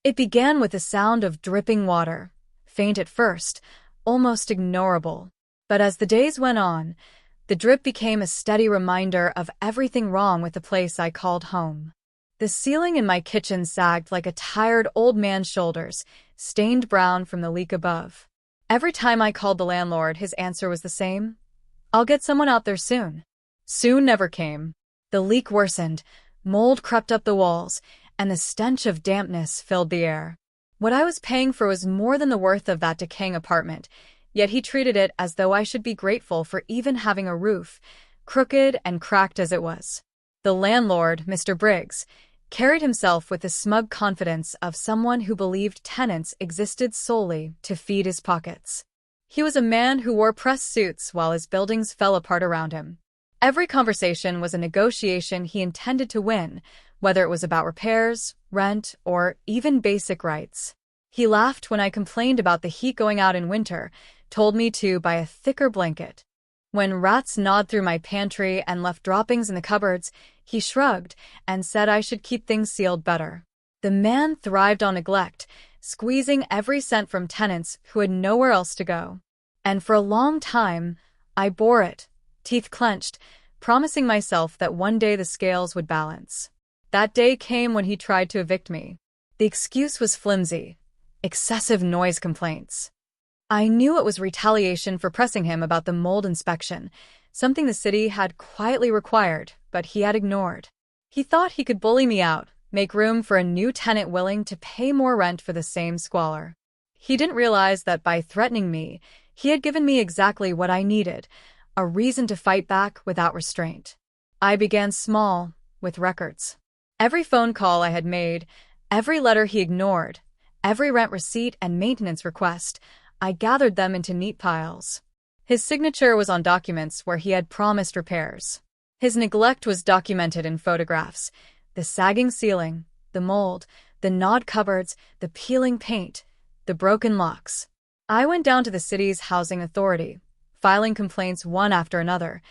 It began with the sound of dripping water, faint at first, almost ignorable. But as the days went on, the drip became a steady reminder of everything wrong with the place I called home. The ceiling in my kitchen sagged like a tired old man's shoulders, stained brown from the leak above. Every time I called the landlord, his answer was the same: "I'll get someone out there soon." Soon never came. The leak worsened, mold crept up the walls, and the stench of dampness filled the air. What I was paying for was more than the worth of that decaying apartment, yet he treated it as though I should be grateful for even having a roof, crooked and cracked as it was. The landlord, Mr. Briggs, carried himself with the smug confidence of someone who believed tenants existed solely to feed his pockets. He was a man who wore pressed suits while his buildings fell apart around him. Every conversation was a negotiation he intended to win, whether it was about repairs, rent, or even basic rights. He laughed when I complained about the heat going out in winter, told me to buy a thicker blanket. When rats gnawed through my pantry and left droppings in the cupboards, he shrugged and said I should keep things sealed better. The man thrived on neglect, squeezing every cent from tenants who had nowhere else to go. And for a long time, I bore it, teeth clenched, promising myself that one day the scales would balance. That day came when he tried to evict me. The excuse was flimsy: excessive noise complaints. I knew it was retaliation for pressing him about the mold inspection, something the city had quietly required, but he had ignored. He thought he could bully me out, make room for a new tenant willing to pay more rent for the same squalor. He didn't realize that by threatening me, he had given me exactly what I needed: a reason to fight back without restraint. I began small, with records. Every phone call I had made, every letter he ignored, every rent receipt and maintenance request, I gathered them into neat piles. His signature was on documents where he had promised repairs. His neglect was documented in photographs: the sagging ceiling, the mold, the gnawed cupboards, the peeling paint, the broken locks. I went down to the city's housing authority, filing complaints one after another,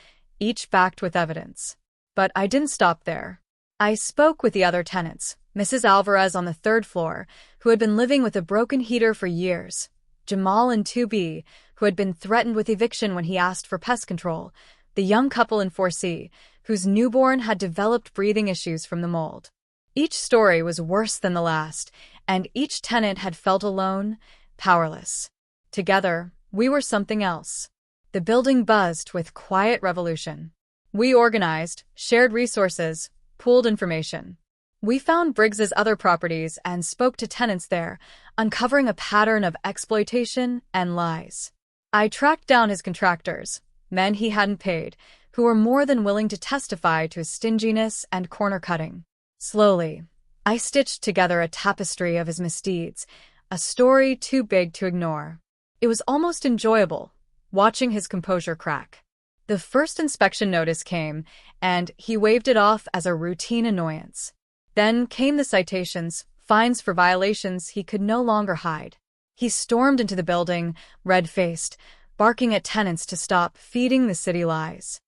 each backed with evidence. But I didn't stop there. I spoke with the other tenants: Mrs. Alvarez on the third floor, who had been living with a broken heater for years; Jamal in 2B, who had been threatened with eviction when he asked for pest control; the young couple in 4C, whose newborn had developed breathing issues from the mold. Each story was worse than the last, and each tenant had felt alone, powerless. Together, we were something else. The building buzzed with quiet revolution. We organized, shared resources, pooled information. We found Briggs's other properties and spoke to tenants there, uncovering a pattern of exploitation and lies. I tracked down his contractors, men he hadn't paid, who were more than willing to testify to his stinginess and corner-cutting. Slowly, I stitched together a tapestry of his misdeeds, a story too big to ignore. It was almost enjoyable, watching his composure crack. The first inspection notice came, and he waved it off as a routine annoyance. Then came the citations, fines for violations he could no longer hide. He stormed into the building, red-faced, barking at tenants to stop feeding the city lies.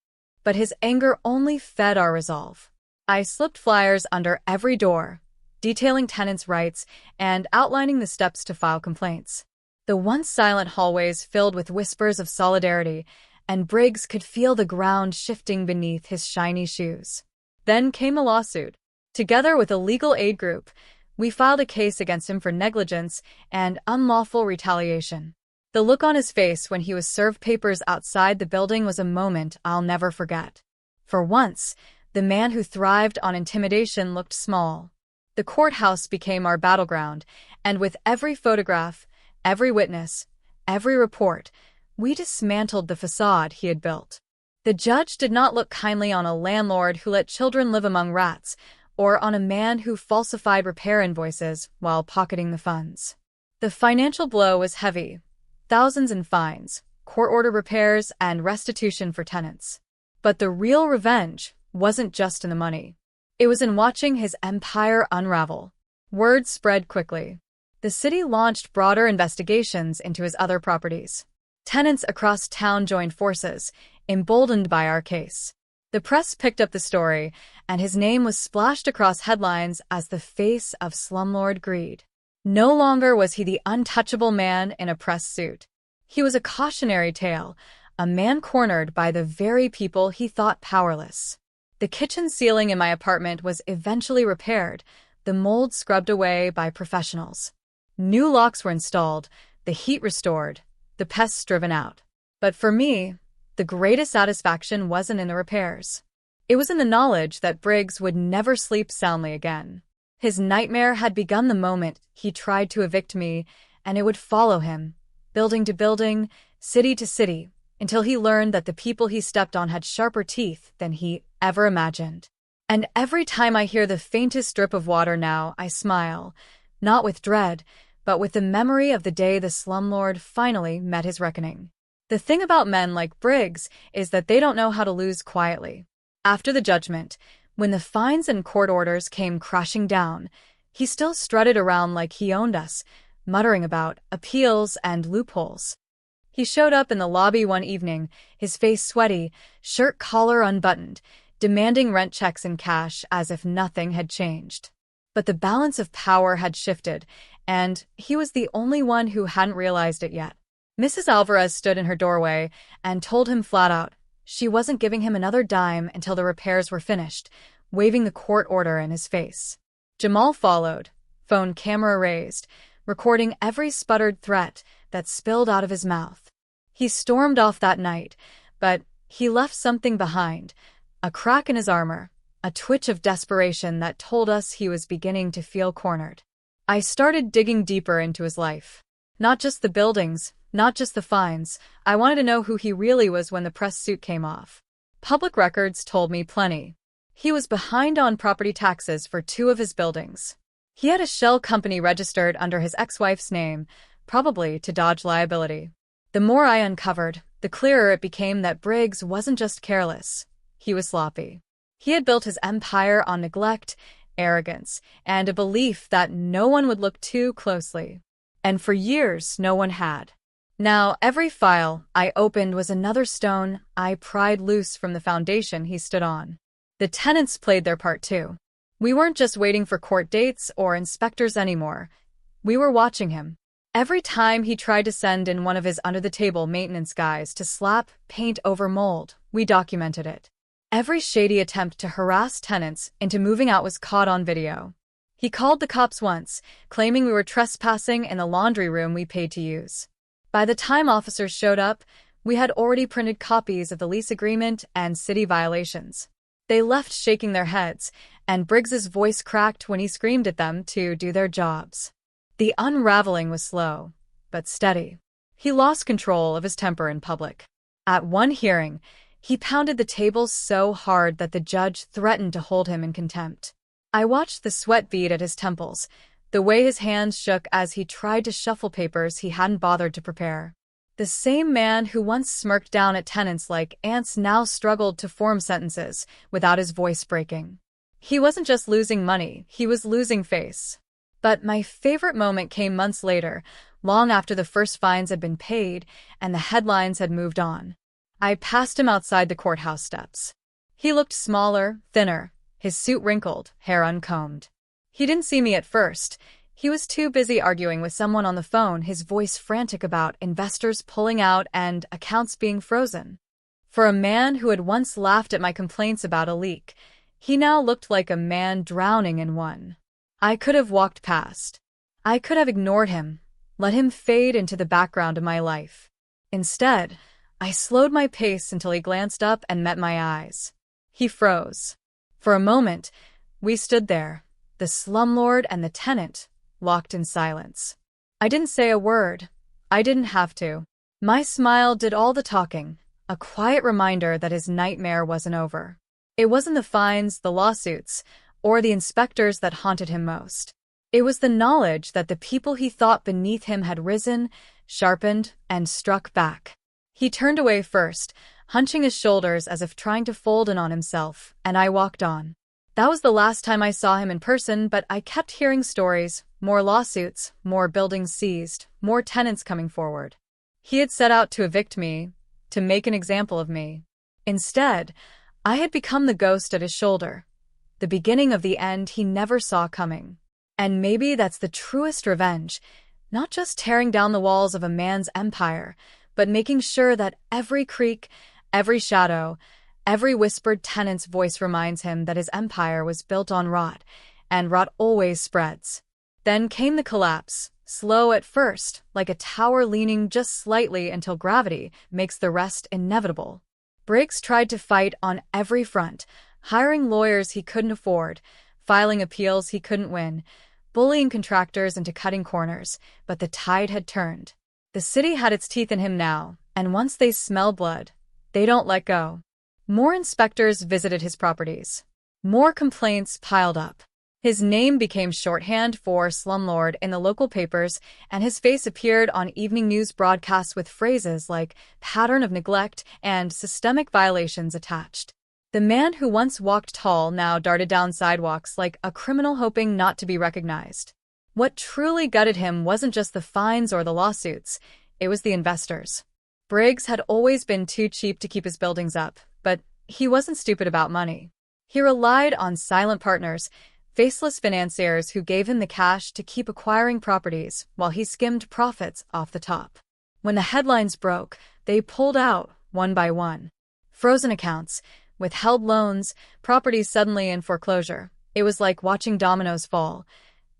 But his anger only fed our resolve. I slipped flyers under every door, detailing tenants' rights and outlining the steps to file complaints. The once silent hallways filled with whispers of solidarity, and Briggs could feel the ground shifting beneath his shiny shoes. Then came a lawsuit. Together with a legal aid group, we filed a case against him for negligence and unlawful retaliation. The look on his face when he was served papers outside the building was a moment I'll never forget. For once, the man who thrived on intimidation looked small. The courthouse became our battleground, and with every photograph, every witness, every report, we dismantled the facade he had built. The judge did not look kindly on a landlord who let children live among rats, or on a man who falsified repair invoices while pocketing the funds. The financial blow was heavy: thousands in fines, court-order repairs, and restitution for tenants. But the real revenge wasn't just in the money. It was in watching his empire unravel. Word spread quickly. The city launched broader investigations into his other properties. Tenants across town joined forces, emboldened by our case. The press picked up the story, and his name was splashed across headlines as the face of slumlord greed. No longer was he the untouchable man in a press suit. He was a cautionary tale, a man cornered by the very people he thought powerless. The kitchen ceiling in my apartment was eventually repaired, the mold scrubbed away by professionals. New locks were installed, the heat restored, the pests driven out. But for me, the greatest satisfaction wasn't in the repairs. It was in the knowledge that Briggs would never sleep soundly again. His nightmare had begun the moment he tried to evict me, and it would follow him, building to building, city to city, until he learned that the people he stepped on had sharper teeth than he ever imagined. And every time I hear the faintest drip of water now, I smile, not with dread, but with the memory of the day the slumlord finally met his reckoning. The thing about men like Briggs is that they don't know how to lose quietly. After the judgment, when the fines and court orders came crashing down, he still strutted around like he owned us, muttering about appeals and loopholes. He showed up in the lobby one evening, his face sweaty, shirt collar unbuttoned, demanding rent checks in cash as if nothing had changed. But the balance of power had shifted, and he was the only one who hadn't realized it yet. Mrs. Alvarez stood in her doorway and told him flat out she wasn't giving him another dime until the repairs were finished, waving the court order in his face. Jamal followed, phone camera raised, recording every sputtered threat that spilled out of his mouth. He stormed off that night, but he left something behind, a crack in his armor, a twitch of desperation that told us he was beginning to feel cornered. I started digging deeper into his life. Not just the buildings, not just the fines. I wanted to know who he really was when the press suit came off. Public records told me plenty. He was behind on property taxes for 2 of his buildings. He had a shell company registered under his ex-wife's name, probably to dodge liability. The more I uncovered, the clearer it became that Briggs wasn't just careless. He was sloppy. He had built his empire on neglect, arrogance, and a belief that no one would look too closely. And for years, no one had. Now, every file I opened was another stone I pried loose from the foundation he stood on. The tenants played their part too. We weren't just waiting for court dates or inspectors anymore. We were watching him. Every time he tried to send in one of his under-the-table maintenance guys to slap paint over mold, we documented it. Every shady attempt to harass tenants into moving out was caught on video. He called the cops once, claiming we were trespassing in the laundry room we paid to use. By the time officers showed up, we had already printed copies of the lease agreement and city violations. They left shaking their heads, and Briggs's voice cracked when he screamed at them to do their jobs. The unraveling was slow, but steady. He lost control of his temper in public. At one hearing, he pounded the table so hard that the judge threatened to hold him in contempt. I watched the sweat bead at his temples, the way his hands shook as he tried to shuffle papers he hadn't bothered to prepare. The same man who once smirked down at tenants like ants now struggled to form sentences without his voice breaking. He wasn't just losing money, he was losing face. But my favorite moment came months later, long after the first fines had been paid and the headlines had moved on. I passed him outside the courthouse steps. He looked smaller, thinner, his suit wrinkled, hair uncombed. He didn't see me at first. He was too busy arguing with someone on the phone, his voice frantic about investors pulling out and accounts being frozen. For a man who had once laughed at my complaints about a leak, he now looked like a man drowning in one. I could have walked past. I could have ignored him, let him fade into the background of my life. Instead, I slowed my pace until he glanced up and met my eyes. He froze. For a moment, we stood there, the slumlord and the tenant, locked in silence. I didn't say a word. I didn't have to. My smile did all the talking, a quiet reminder that his nightmare wasn't over. It wasn't the fines, the lawsuits, or the inspectors that haunted him most. It was the knowledge that the people he thought beneath him had risen, sharpened, and struck back. He turned away first, hunching his shoulders as if trying to fold in on himself, and I walked on. That was the last time I saw him in person, but I kept hearing stories, more lawsuits, more buildings seized, more tenants coming forward. He had set out to evict me, to make an example of me. Instead, I had become the ghost at his shoulder, the beginning of the end he never saw coming. And maybe that's the truest revenge, not just tearing down the walls of a man's empire, but making sure that every creak, every shadow, every whispered tenant's voice reminds him that his empire was built on rot, and rot always spreads. Then came the collapse, slow at first, like a tower leaning just slightly until gravity makes the rest inevitable. Briggs tried to fight on every front, hiring lawyers he couldn't afford, filing appeals he couldn't win, bullying contractors into cutting corners, but the tide had turned. The city had its teeth in him now, and once they smell blood, they don't let go. More inspectors visited his properties. More complaints piled up. His name became shorthand for Slumlord in the local papers, and his face appeared on evening news broadcasts with phrases like pattern of neglect and systemic violations attached. The man who once walked tall now darted down sidewalks like a criminal hoping not to be recognized. What truly gutted him wasn't just the fines or the lawsuits, it was the investors. Briggs had always been too cheap to keep his buildings up, but he wasn't stupid about money. He relied on silent partners, faceless financiers who gave him the cash to keep acquiring properties while he skimmed profits off the top. When the headlines broke, they pulled out one by one. Frozen accounts, withheld loans, properties suddenly in foreclosure. It was like watching dominoes fall,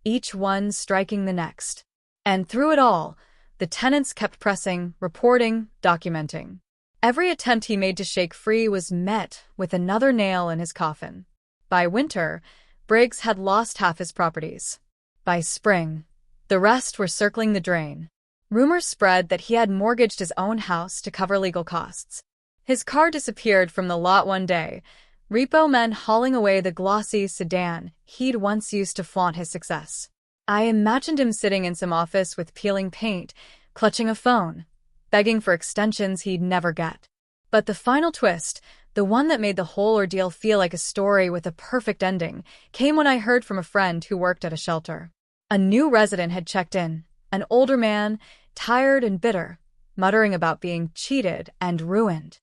each one striking the next. And through it all, the tenants kept pressing, reporting, documenting. Every attempt he made to shake free was met with another nail in his coffin. By winter, Briggs had lost half his properties. By spring, the rest were circling the drain. Rumors spread that he had mortgaged his own house to cover legal costs. His car disappeared from the lot one day, repo men hauling away the glossy sedan he'd once used to flaunt his success. I imagined him sitting in some office with peeling paint, clutching a phone, begging for extensions he'd never get. But the final twist, the one that made the whole ordeal feel like a story with a perfect ending, came when I heard from a friend who worked at a shelter. A new resident had checked in, an older man, tired and bitter, muttering about being cheated and ruined.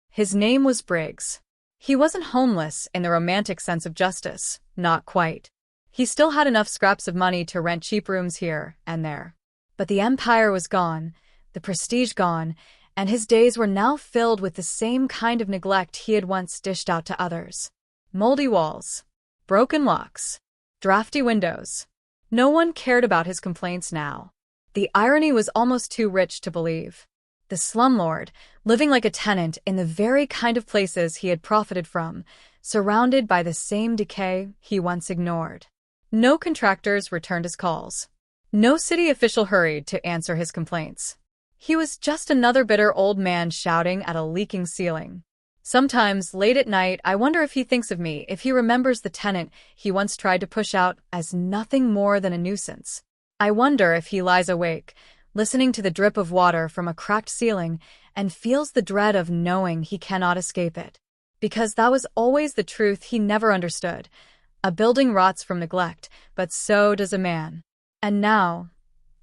His name was Briggs. He wasn't homeless in the romantic sense of justice, not quite. He still had enough scraps of money to rent cheap rooms here and there. But the empire was gone, the prestige gone, and his days were now filled with the same kind of neglect he had once dished out to others. Moldy walls, broken locks, drafty windows. No one cared about his complaints now. The irony was almost too rich to believe. The slumlord, living like a tenant in the very kind of places he had profited from, surrounded by the same decay he once ignored. No contractors returned his calls. No city official hurried to answer his complaints. He was just another bitter old man shouting at a leaking ceiling. Sometimes, late at night, I wonder if he thinks of me, if he remembers the tenant he once tried to push out as nothing more than a nuisance. I wonder if he lies awake, listening to the drip of water from a cracked ceiling, and feels the dread of knowing he cannot escape it. Because that was always the truth he never understood. A building rots from neglect, but so does a man. And now,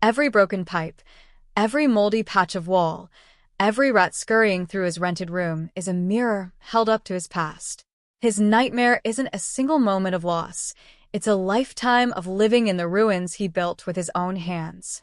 every broken pipe, every moldy patch of wall, every rat scurrying through his rented room is a mirror held up to his past. His nightmare isn't a single moment of loss. It's a lifetime of living in the ruins he built with his own hands.